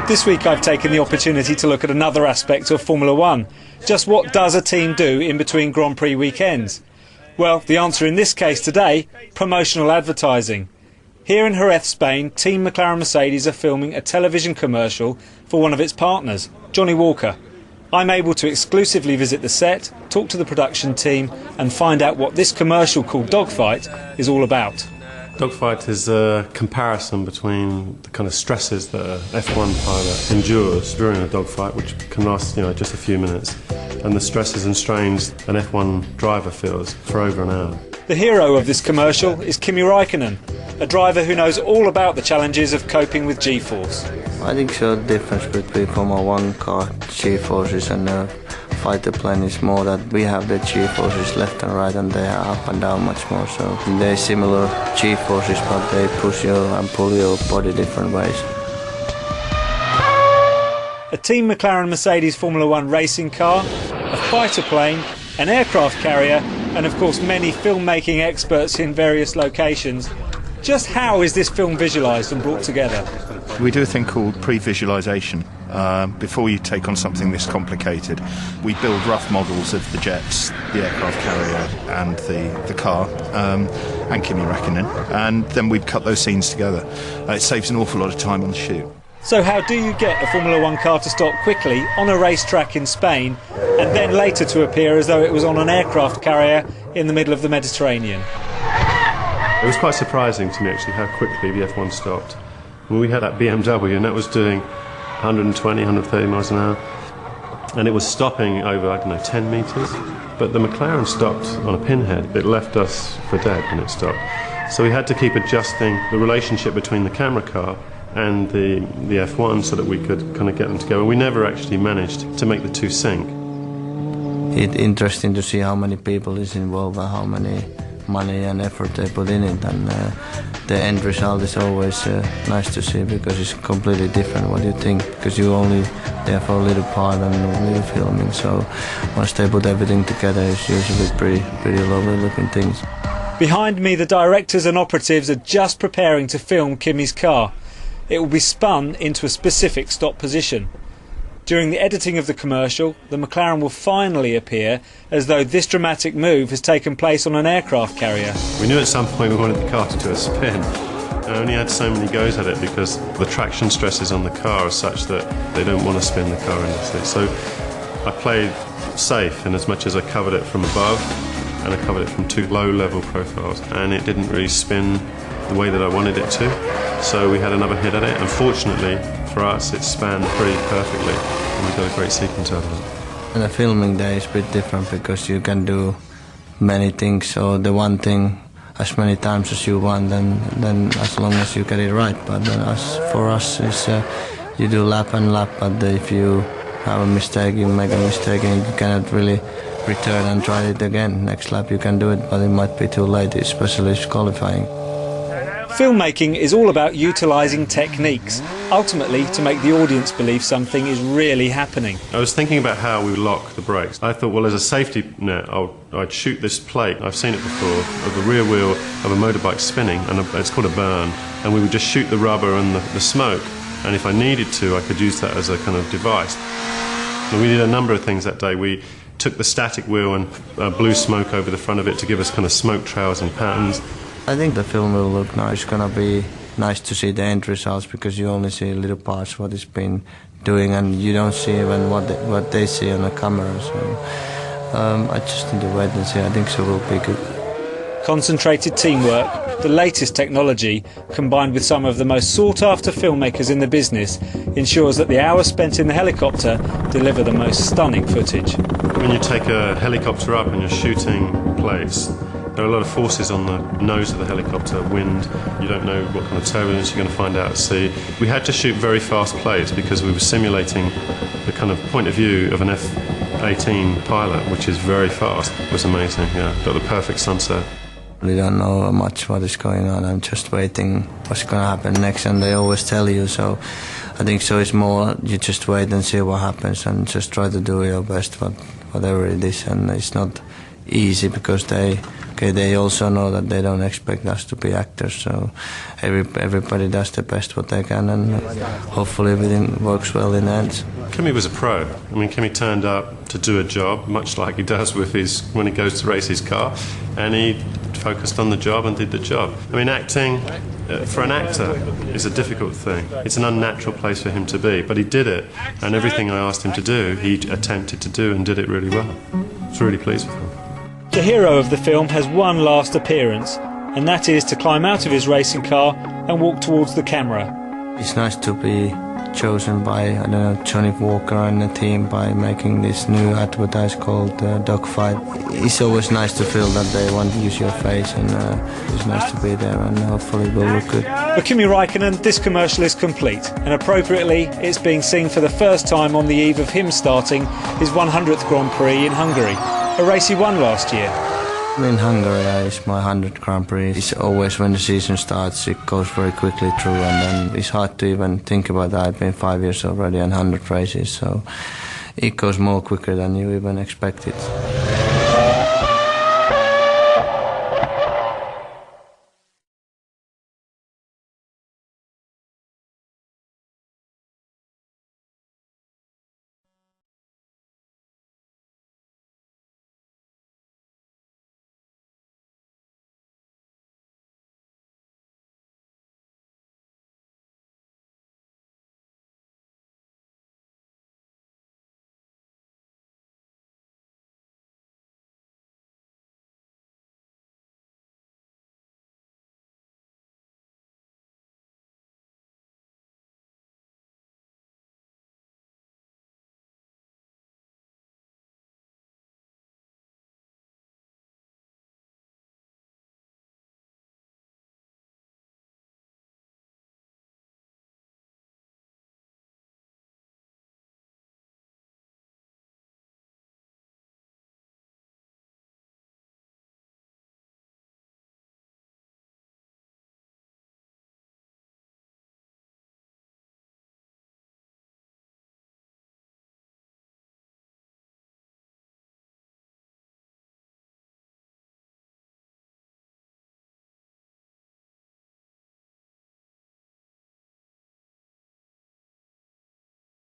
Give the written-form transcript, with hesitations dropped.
This week I've taken the opportunity to look at another aspect of Formula One. Just what does a team do in between Grand Prix weekends? Well, the answer in this case today, promotional advertising. Here in Jerez, Spain, Team McLaren Mercedes are filming a television commercial for one of its partners, Johnnie Walker. I'm able to exclusively visit the set, talk to the production team and find out what this commercial called Dogfight is all about. Dogfight is a comparison between the kind of stresses that an F1 pilot endures during a dogfight, which can last, just a few minutes, and the stresses and strains an F1 driver feels for over an hour. The hero of this commercial is Kimi Raikkonen, a driver who knows all about the challenges of coping with G-force. I think the difference between Formula 1 car G-forces and fighter plane is more that we have the G-forces left and right and they are up and down much more. So they're similar G-forces but they push you and pull your body different ways. A Team McLaren Mercedes Formula 1 racing car, a fighter plane, an aircraft carrier and of course many filmmaking experts in various locations. Just how is this film visualised and brought together? We do a thing called pre-visualisation. Before you take on something this complicated, we build rough models of the jets, the aircraft carrier and the car, and Kimi Räikkönen, and then we cut those scenes together. It saves an awful lot of time on the shoot. So how do you get a Formula 1 car to stop quickly on a racetrack in Spain and then later to appear as though it was on an aircraft carrier in the middle of the Mediterranean? It was quite surprising to me actually how quickly the F1 stopped. We had that BMW and that was doing 120, 130 miles an hour and it was stopping over, 10 metres, but the McLaren stopped on a pinhead. It left us for dead when it stopped. So we had to keep adjusting the relationship between the camera car and the F1 so that we could kind of get them together. We never actually managed to make the two sync. It's interesting to see how many people is involved and how many money and effort they put in it, and the end result is always nice to see because it's completely different what you think, because you only there for a little part and a little filming, so once they put everything together it's usually pretty lovely looking things. Behind me the directors and operatives are just preparing to film Kimi's car. It will be spun into a specific stop position. During the editing of the commercial, the McLaren will finally appear as though this dramatic move has taken place on an aircraft carrier. We knew at some point we wanted the car to do a spin. I only had so many goes at it because the traction stresses on the car are such that they don't want to spin the car endlessly. So I played safe in as much as I covered it from above and I covered it from two low-level profiles, and it didn't really spin the way that I wanted it to. So we had another hit at it. Unfortunately for us, it spanned pretty perfectly and we got a great sequence out of it. And the filming day is a bit different because you can do many things, so the one thing as many times as you want, then as long as you get it right. But for us, it's you do lap and lap, but if you have a mistake, you make a mistake and you cannot really return and try it again. Next lap you can do it, but it might be too late, especially if qualifying. Filmmaking is all about utilising techniques, ultimately to make the audience believe something is really happening. I was thinking about how we lock the brakes. I thought, well, as a safety net, I'd shoot this plate, I've seen it before, of the rear wheel of a motorbike spinning, and it's called a burn, and we would just shoot the rubber and the smoke, and if I needed to, I could use that as a kind of device. And we did a number of things that day. We took the static wheel and blew smoke over the front of it to give us kind of smoke trails and patterns. I think the film will look nice. It's gonna be nice to see the end results because you only see little parts what it's been doing and you don't see even what they see on the camera. So I just need to wait and see. I think so will be good. Concentrated teamwork, the latest technology, combined with some of the most sought-after filmmakers in the business, ensures that the hours spent in the helicopter deliver the most stunning footage. When you take a helicopter up and you're shooting plates, there are a lot of forces on the nose of the helicopter, wind, you don't know what kind of turbulence you're going to find out at sea. We had to shoot very fast plates because we were simulating the kind of point of view of an F-18 pilot, which is very fast. It was amazing, yeah. Got the perfect sunset. We don't know much what is going on. I'm just waiting what's going to happen next, and they always tell you, so I think so it's more you just wait and see what happens and just try to do your best, whatever it is, and it's not easy because they okay, they also know that they don't expect us to be actors, so everybody does the best what they can, and hopefully everything works well in the end. Kimi was a pro. I mean, Kimi turned up to do a job, much like he does with when he goes to race his car, and he focused on the job and did the job. I mean, acting, for an actor, is a difficult thing. It's an unnatural place for him to be, but he did it, and everything I asked him to do, he attempted to do and did it really well. I was really pleased with him. The hero of the film has one last appearance, and that is to climb out of his racing car and walk towards the camera. It's nice to be chosen by, I don't know, Johnnie Walker and the team by making this new advertise called Dogfight. It's always nice to feel that they want to use your face, and it's nice to be there, and hopefully it will look good. For Kimi Raikkonen, this commercial is complete, and appropriately it's being seen for the first time on the eve of him starting his 100th Grand Prix in Hungary, a race he won last year. In Hungary, it's my 100th Grand Prix. It's always when the season starts, it goes very quickly through, and then it's hard to even think about that. I've been 5 years already and 100 races, so it goes more quicker than you even expected.